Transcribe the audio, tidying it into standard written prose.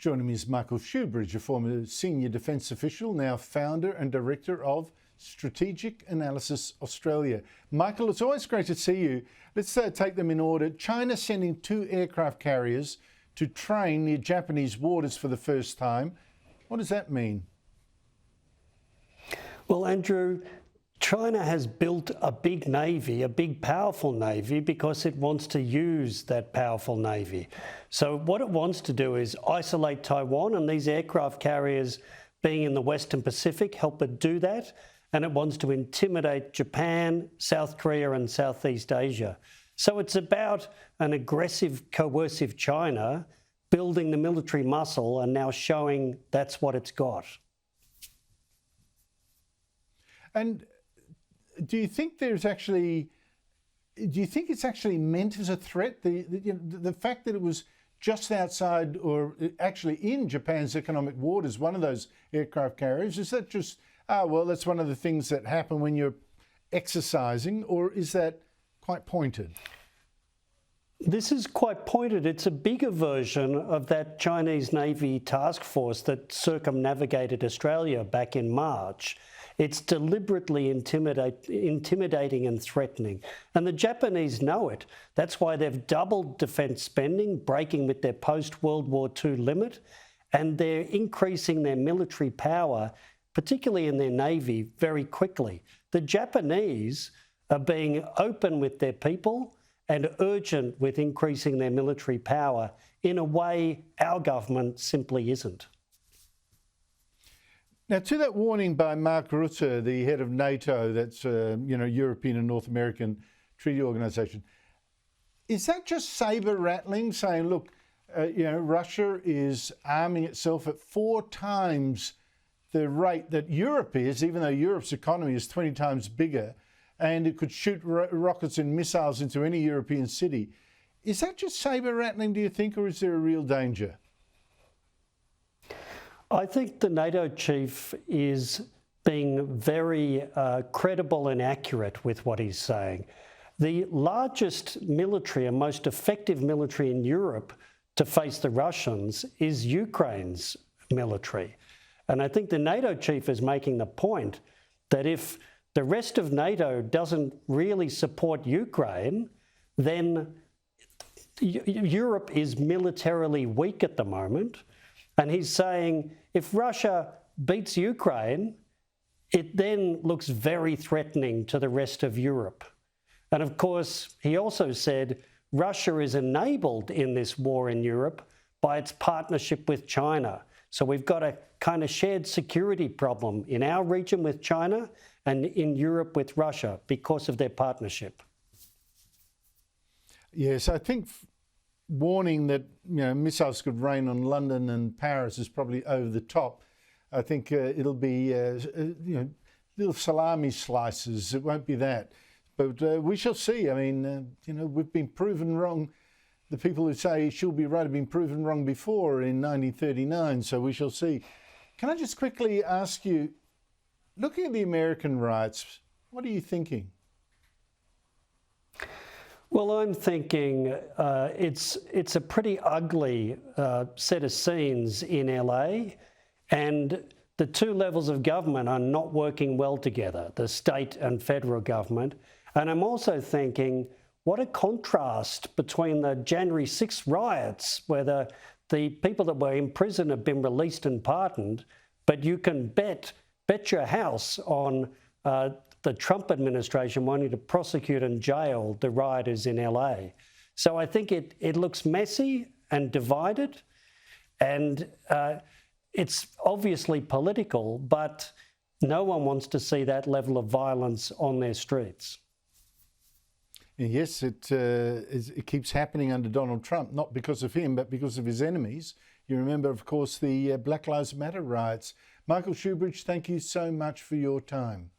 Joining me is Michael Shoebridge, a former senior defence official, now founder and director of Strategic Analysis Australia. Michael, it's always great to see you. Let's take them in order. China sending 2 aircraft carriers to train near Japanese waters for the first time. What does that mean? Well, Andrew, China has built a big navy, a big powerful navy, because it wants to use that powerful navy. So what it wants to do is isolate Taiwan, and these aircraft carriers being in the Western Pacific help it do that. And it wants to intimidate Japan, South Korea and Southeast Asia. So it's about an aggressive, coercive China building the military muscle and now showing that's what it's got. And do you think it's actually meant as a threat? The fact that it was just outside or actually in Japan's economic waters, one of those aircraft carriers, is that just, well, that's one of the things that happen when you're exercising, or is that quite pointed? This is quite pointed. It's a bigger version of that Chinese Navy task force that circumnavigated Australia back in March. It's deliberately intimidating and threatening. And the Japanese know it. That's why they've doubled defence spending, breaking with their post-World War II limit, and they're increasing their military power, particularly in their navy, very quickly. The Japanese are being open with their people and urgent with increasing their military power in a way our government simply isn't. Now, to that warning by Mark Rutte, the head of NATO, that's European and North American Treaty Organisation, is that just saber rattling, saying, look, Russia is arming itself at 4 times the rate that Europe is, even though Europe's economy is 20 times bigger, and it could shoot rockets and missiles into any European city? Is that just saber rattling, do you think, or is there a real danger? I think the NATO chief is being very credible and accurate with what he's saying. The largest military and most effective military in Europe to face the Russians is Ukraine's military. And I think the NATO chief is making the point that if the rest of NATO doesn't really support Ukraine, then Europe is militarily weak at the moment. And he's saying if Russia beats Ukraine, it then looks very threatening to the rest of Europe. And of course, he also said Russia is enabled in this war in Europe by its partnership with China. So we've got a kind of shared security problem in our region with China and in Europe with Russia because of their partnership. Yes, I think warning that missiles could rain on London and Paris is probably over the top. I think it'll be little salami slices. It won't be that, but we shall see. I mean, we've been proven wrong. The people who say she'll be right have been proven wrong before in 1939. So we shall see. Can I just quickly ask you, looking at the American riots, what are you thinking? Well, I'm thinking it's a pretty ugly set of scenes in LA, and the 2 levels of government are not working well together, the state and federal government. And I'm also thinking, what a contrast between the January 6th riots, where the people that were in prison have been released and pardoned, but you can bet your house on the Trump administration wanting to prosecute and jail the rioters in LA. So I think it looks messy and divided, and it's obviously political, but no one wants to see that level of violence on their streets. Yes, it keeps happening under Donald Trump, not because of him, but because of his enemies. You remember, of course, the Black Lives Matter riots. Michael Shoebridge, thank you so much for your time.